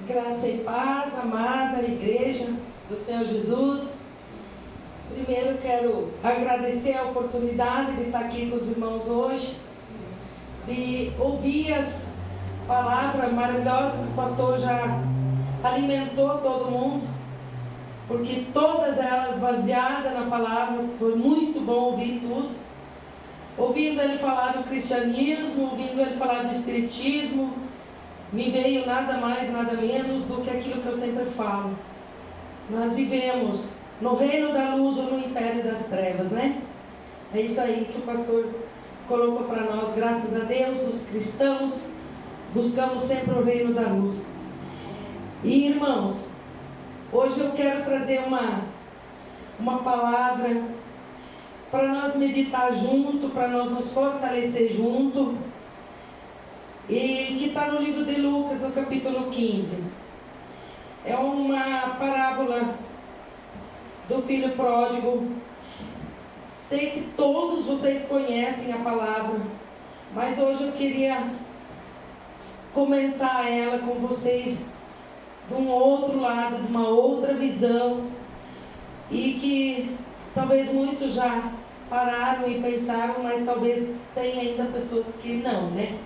Graça e paz, amada igreja do Senhor Jesus. Primeiro quero agradecer a oportunidade de estar aqui com os irmãos hoje, de ouvir as palavras maravilhosas que o pastor já alimentou todo mundo, porque todas elas baseadas na palavra. Foi muito bom ouvir tudo, ouvindo ele falar do cristianismo, ouvindo ele falar do espiritismo. Me veio nada mais, nada menos do que aquilo que eu sempre falo. Nós vivemos no reino da luz ou no império das trevas, né? É isso aí que o pastor colocou para nós. Graças a Deus, os cristãos buscamos sempre o reino da luz. E irmãos, hoje eu quero trazer uma palavra para nós meditar junto, para nós nos fortalecer junto, e que está no livro de Lucas, no capítulo 15. É uma parábola do filho pródigo. Sei que todos vocês conhecem a palavra, mas hoje eu queria comentar ela com vocês de um outro lado, de uma outra visão, e que talvez muitos já pararam e pensaram, mas talvez tenha ainda pessoas que não, né?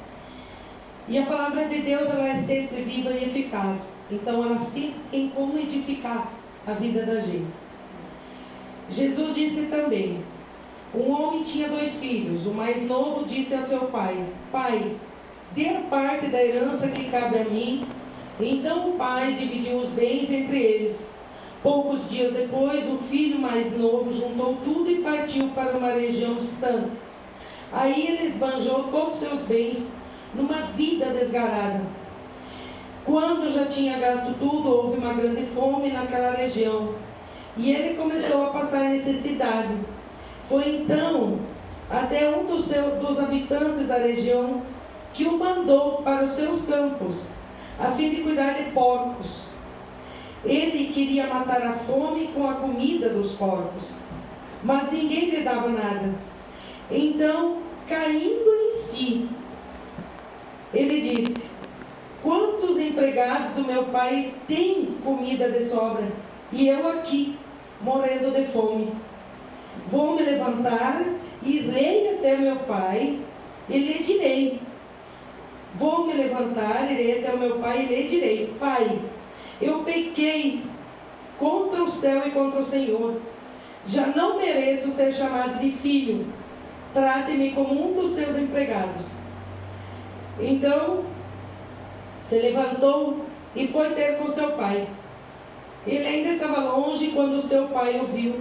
E a palavra de Deus, ela é sempre viva e eficaz. Então ela sempre tem como edificar a vida da gente. Jesus disse também: um homem tinha 2 filhos. O mais novo disse a seu pai: Pai, dê a parte da herança que cabe a mim. Então o pai dividiu os bens entre eles. Poucos dias depois, o filho mais novo juntou tudo e partiu para uma região distante. Aí ele esbanjou todos os seus bens numa vida desgarrada. Quando já tinha gasto tudo, houve uma grande fome naquela região, e ele começou a passar necessidade. Foi então até um dos habitantes da região, que o mandou para os seus campos, a fim de cuidar de porcos. Ele queria matar a fome com a comida dos porcos, mas ninguém lhe dava nada. Então, caindo em si, ele disse: quantos empregados do meu pai têm comida de sobra, e eu aqui, morrendo de fome? Vou me levantar, irei até meu pai e lhe direi. Vou me levantar, irei até o meu pai e lhe direi: Pai, eu pequei contra o céu e contra o Senhor. Já não mereço ser chamado de filho. Trate-me como um dos seus empregados. Então, se levantou e foi ter com seu pai. Ele ainda estava longe quando seu pai o viu.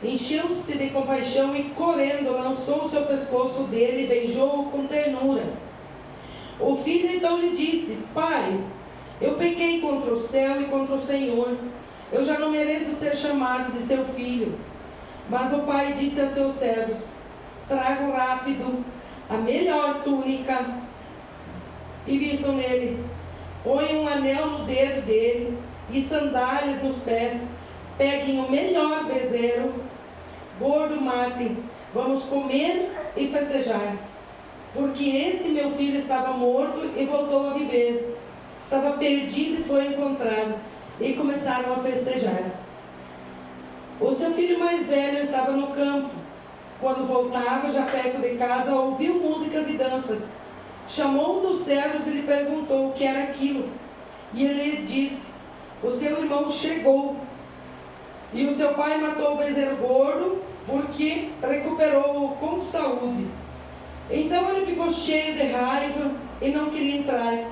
Encheu-se de compaixão e, correndo, lançou o seu pescoço dele e beijou-o com ternura. O filho então lhe disse: Pai, eu pequei contra o céu e contra o Senhor. Eu já não mereço ser chamado de seu filho. Mas o pai disse a seus servos: tragam rápido a melhor túnica e vistam nele. Põem um anel no dedo dele e sandálias nos pés. Peguem o melhor bezerro gordo, matem. Vamos comer e festejar. Porque este meu filho estava morto e voltou a viver. Estava perdido e foi encontrado. E começaram a festejar. O seu filho mais velho estava no campo. Quando voltava, já perto de casa, ouviu músicas e danças. Chamou um dos servos e lhe perguntou o que era aquilo. E ele lhes disse: o seu irmão chegou, e o seu pai matou o bezerro gordo, porque recuperou-o com saúde. Então ele ficou cheio de raiva e não queria entrar.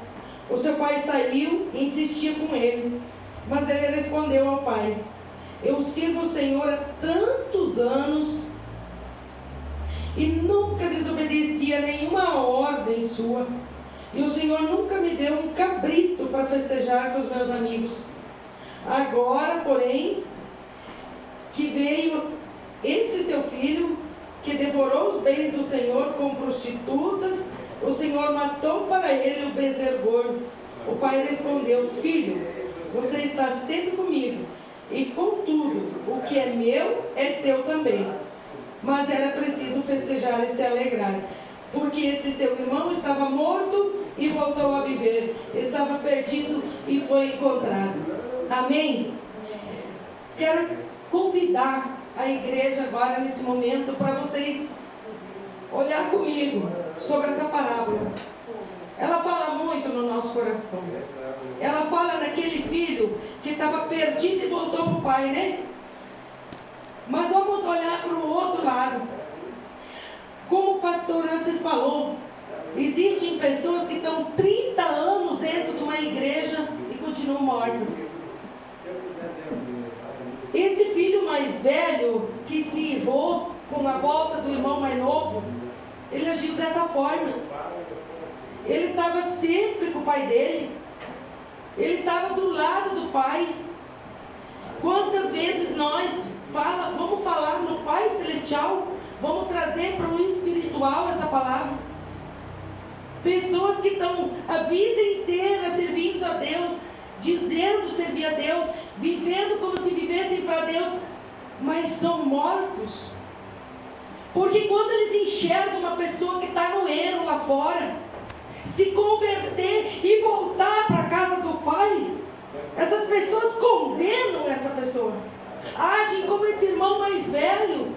O seu pai saiu e insistia com ele. Mas ele respondeu ao pai: eu sirvo o Senhor há tantos anos e nunca desobedeci a nenhuma ordem sua. E o Senhor nunca me deu um cabrito para festejar com os meus amigos. Agora, porém, que veio esse seu filho, que devorou os bens do Senhor com prostitutas, o Senhor matou para ele o bezerro gordo. O pai respondeu: filho, você está sempre comigo, E contudo, o que é meu é teu também. Mas era preciso festejar e se alegrar, porque esse seu irmão estava morto e voltou a viver, estava perdido e foi encontrado. Amém? Quero convidar a igreja agora nesse momento para vocês olhar comigo sobre essa parábola. Ela fala muito no nosso coração. Ela fala naquele filho que estava perdido e voltou para o pai, né? Mas vamos olhar para o outro lado. Como o pastor antes falou, existem pessoas que estão 30 anos dentro de uma igreja e continuam mortas. Esse filho mais velho que se irou com a volta do irmão mais novo, ele agiu dessa forma. Ele estava sempre com o pai dele. Ele estava do lado do pai. Quantas vezes nós vamos falar no Pai Celestial, vamos trazer para o espiritual essa palavra? Pessoas que estão a vida inteira servindo a Deus, dizendo servir a Deus, vivendo como se vivessem para Deus, mas são mortos. Porque quando eles enxergam uma pessoa que está no erro lá fora, se converter e voltar para a casa do Pai, essas pessoas condenam essa pessoa, agem como esse irmão mais velho.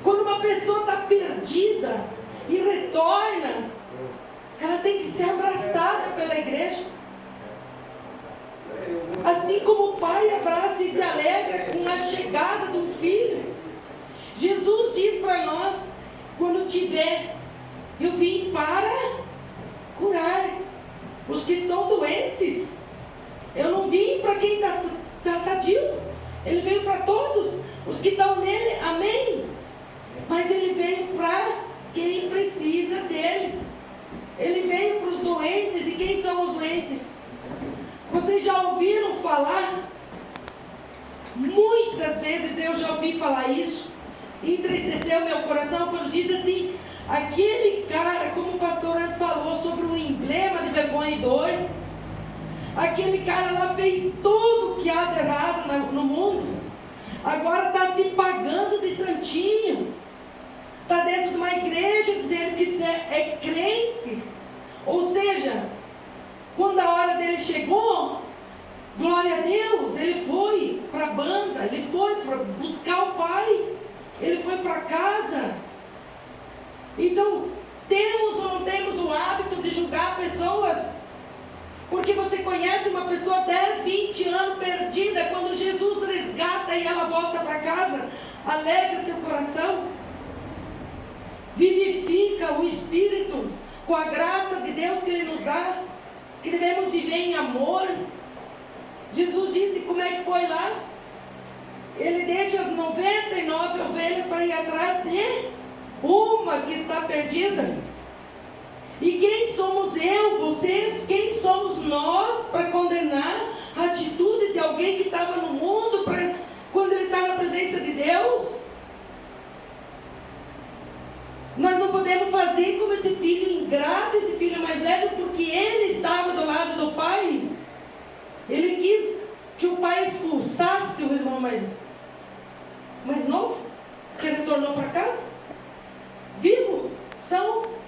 Quando uma pessoa está perdida e retorna, ela tem que ser abraçada pela igreja, assim como o pai abraça e se alegra com a chegada de um filho. Jesus diz para nós, quando tiver, eu vim para curar os que estão doentes. Eu não vim para quem está sadio. Ele veio para todos os que estão nele, amém? Mas ele veio para quem precisa dele. Ele veio para os doentes. E quem são os doentes? Vocês já ouviram falar? Muitas vezes eu já ouvi falar isso. Entristeceu meu coração quando diz assim: aquele cara, como o pastor antes falou, sobre um emblema de vergonha e dor. Aquele cara lá fez tudo que há de errado no mundo. Agora está se pagando de santinho. Está dentro de uma igreja dizendo que é crente. Ou seja, quando a hora dele chegou, glória a Deus, ele foi para a banda, ele foi para buscar o pai, ele foi para casa. Então, temos ou não temos o hábito de julgar pessoas? Porque você conhece uma pessoa 10, 20 anos perdida, quando Jesus resgata e ela volta para casa, alegra teu coração, vivifica o Espírito com a graça de Deus que Ele nos dá, que devemos viver em amor. Jesus disse como é que foi lá? Ele deixa as 99 ovelhas para ir atrás de uma que está perdida. E quem somos eu, vocês, quem somos nós para condenar a atitude de alguém que estava no mundo quando ele está na presença de Deus? Nós não podemos fazer como esse filho ingrato, esse filho mais velho, porque ele estava do lado do pai. Ele quis que o pai expulsasse o irmão mais novo, que ele tornou para casa. Vivo, são.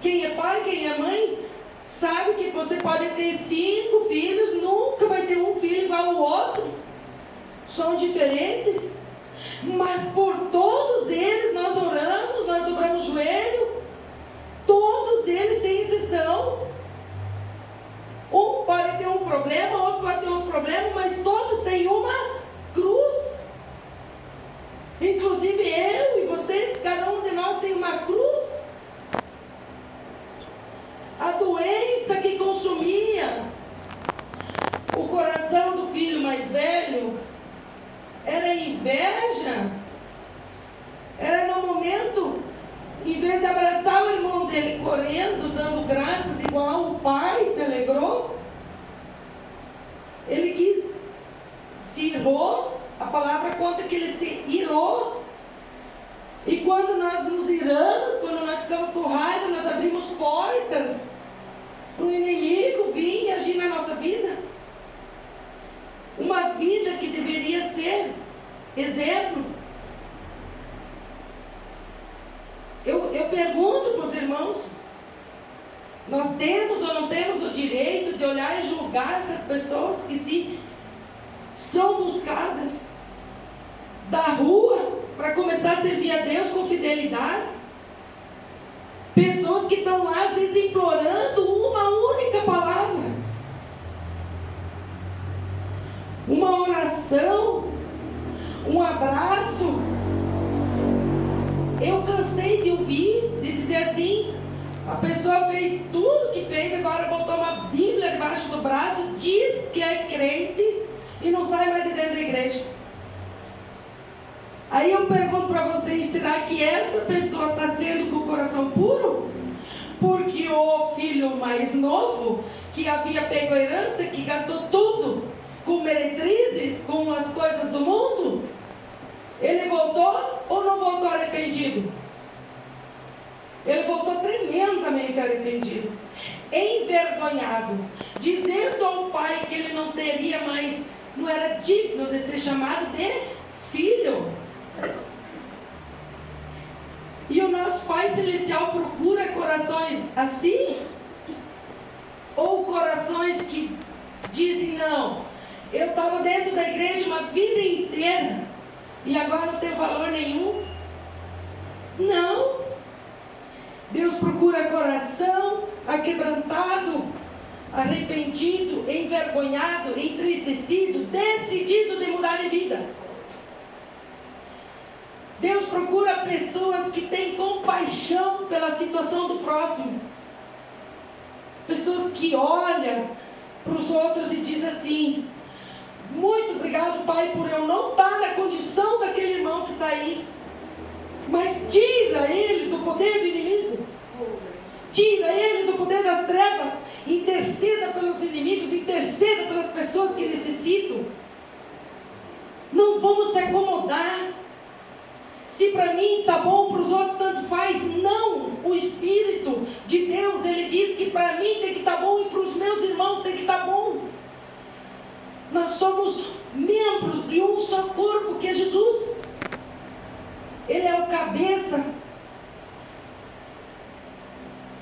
Quem é pai, quem é mãe, sabe que você pode ter 5 filhos, nunca vai ter um filho igual ao outro. São diferentes. Mas por todos eles nós oramos, nós dobramos o joelho. Todos eles, sem exceção. Um pode ter um problema, outro pode ter outro problema, mas todos têm uma cruz. Inclusive eu e vocês, cada um de nós tem uma cruz. A doença que consumia o coração do filho mais velho era inveja. Era no momento, em vez de abraçar o irmão dele correndo, dando graças igual o pai se alegrou, ele quis, se irou. A palavra conta que ele se irou. E quando nós nos iramos, quando nós ficamos com raiva, nós abrimos portas para o inimigo vir e agir na nossa vida. uma vida que deveria ser exemplo. Eu pergunto para os irmãos, nós temos ou não temos o direito de olhar e julgar essas pessoas que se são buscadas da rua para começar a servir a Deus com fidelidade? Pessoas que estão lá, às vezes, implorando uma única palavra, uma oração, um abraço. Eu cansei de ouvir, de dizer assim, a pessoa fez tudo que fez, agora botou uma Bíblia debaixo do braço, diz que é crente e não sai mais de dentro da igreja. Aí eu pergunto para vocês, será que essa pessoa está sendo com o coração puro? Porque o filho mais novo, que havia pego a herança, que gastou tudo com meretrizes, com as coisas do mundo, ele voltou ou não voltou arrependido? Ele voltou tremendamente arrependido, envergonhado, dizendo ao pai que ele não teria mais, não era digno de ser chamado de filho. E o nosso Pai Celestial procura corações assim? Ou corações que dizem, não, eu estava dentro da igreja uma vida inteira e agora não tem valor nenhum? Não. Deus procura coração aquebrantado, arrependido, envergonhado, entristecido, decidido de mudar de vida. Deus procura pessoas que têm compaixão pela situação do próximo. Pessoas que olham para os outros e dizem assim, muito obrigado, Pai, por eu não estar na condição daquele irmão que está aí, mas tira ele do poder do inimigo, tira ele do poder das trevas, interceda pelos inimigos, interceda pelas pessoas que necessitam. Não vamos se acomodar. Se para mim está bom, para os outros tanto faz. Não, o Espírito de Deus, Ele diz que para mim tem que estar bom e para os meus irmãos tem que estar bom. Nós somos membros de um só corpo, que é Jesus. Ele é o cabeça.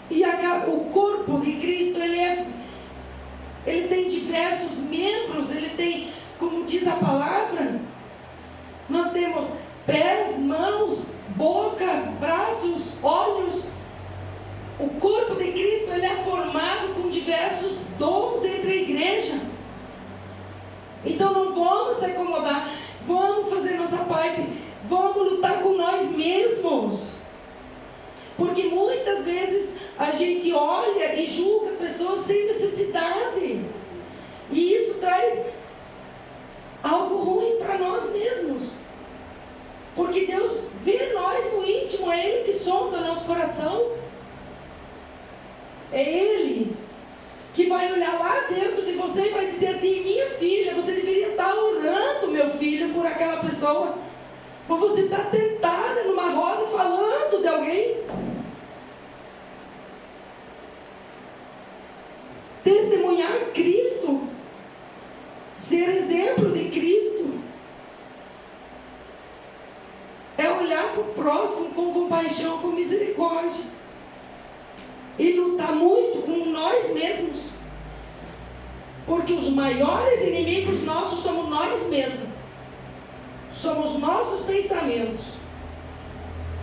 E o corpo de Cristo, ele tem diversos membros, ele tem, como diz a palavra, nós temos pés, mãos, boca, braços, olhos. O corpo de Cristo, ele é formado com diversos dons entre a igreja. Então não vamos se acomodar, vamos fazer nossa parte, vamos lutar com nós mesmos. Porque muitas vezes a gente olha e julga pessoas sem necessidade. E isso traz algo ruim para nós mesmos. Porque Deus vê nós no íntimo, é Ele que sonda nosso coração. É Ele que vai olhar lá dentro de você e vai dizer assim, minha filha, você deveria estar orando, meu filho, por aquela pessoa. Mas você está sentada numa roda falando de alguém. Testemunhar Cristo, ser exemplo de Cristo, é olhar para o próximo com compaixão, com misericórdia, e lutar muito com nós mesmos, porque os maiores inimigos nossos somos nós mesmos, somos nossos pensamentos,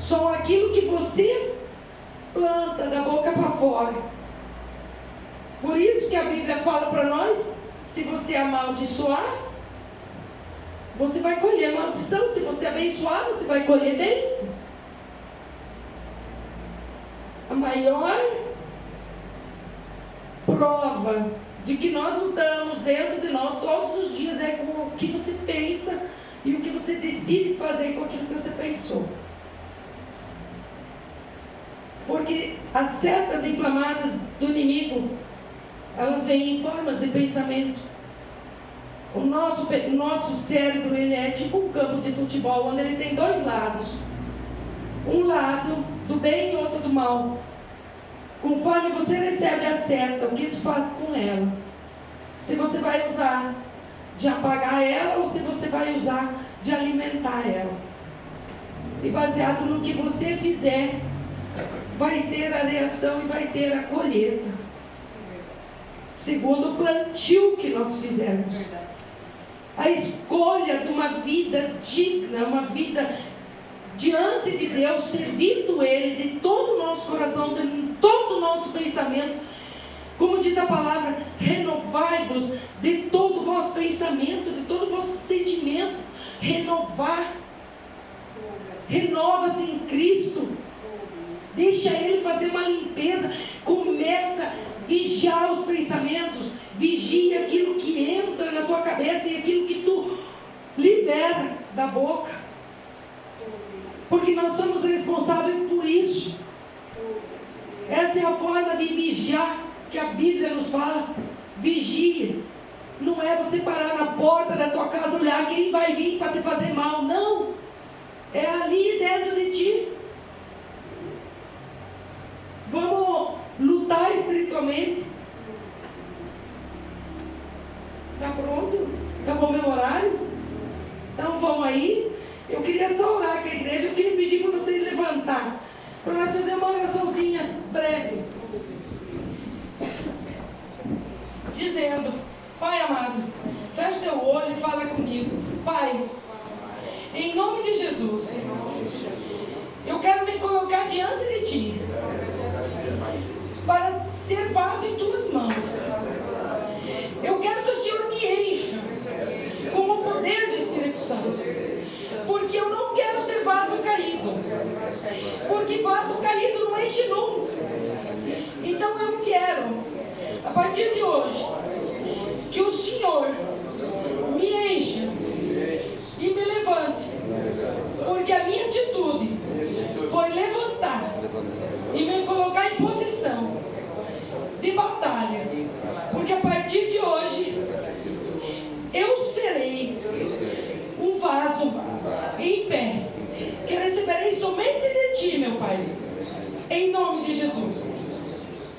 são aquilo que você planta da boca para fora. Por isso que a Bíblia fala para nós, se você amaldiçoar, você vai colher maldição. Se você abençoar, você vai colher bênção. A maior prova de que nós lutamos dentro de nós todos os dias é com o que você pensa e o que você decide fazer com aquilo que você pensou. Porque as setas inflamadas do inimigo, elas vêm em formas de pensamento. O nosso cérebro, ele é tipo um campo de futebol, onde ele tem dois lados. Um lado do bem e outro do mal. Conforme você recebe a seta, o que tu faz com ela? Se você vai usar de apagar ela ou se você vai usar de alimentar ela. E baseado no que você fizer, vai ter a reação e vai ter a colheita. Segundo o plantio que nós fizermos. A escolha de uma vida digna, uma vida diante de Deus, servindo Ele de todo o nosso coração, de todo o nosso pensamento. Como diz a palavra, renovai-vos de todo o vosso pensamento, de todo o vosso sentimento. Renovar. Renova-se em Cristo. Deixa Ele fazer uma limpeza. Começa a vigiar os pensamentos. Vigia aquilo que entra na tua cabeça e aquilo que tu libera da boca. Porque nós somos responsáveis por isso. Essa é a forma de vigiar que a Bíblia nos fala. Vigie. Não é você parar na porta da tua casa, olhar quem vai vir para te fazer mal. Não. É ali dentro de ti. Vamos lutar espiritualmente. Está pronto? Acabou meu horário? Então vamos aí. Eu queria só orar com a igreja. Eu queria pedir para vocês levantar, para nós fazer uma oraçãozinha breve, dizendo: Pai amado, fecha teu olho e fala comigo. Pai, em nome de Jesus, eu quero me colocar diante de Ti para ser vaso em Tuas mãos. Eu quero que o Senhor me encha com o poder do Espírito Santo, porque eu não quero ser vaso caído, porque vaso caído não enche nunca. Então eu quero, a partir de hoje, que o Senhor me encha e me levante, porque a minha atitude foi levantar e me colocar em posição de batalha, porque a partir de hoje eu serei um vaso em pé, que receberei somente de Ti, meu Pai, em nome de Jesus.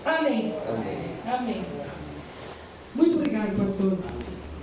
Amém. Amém. Muito obrigado, pastor.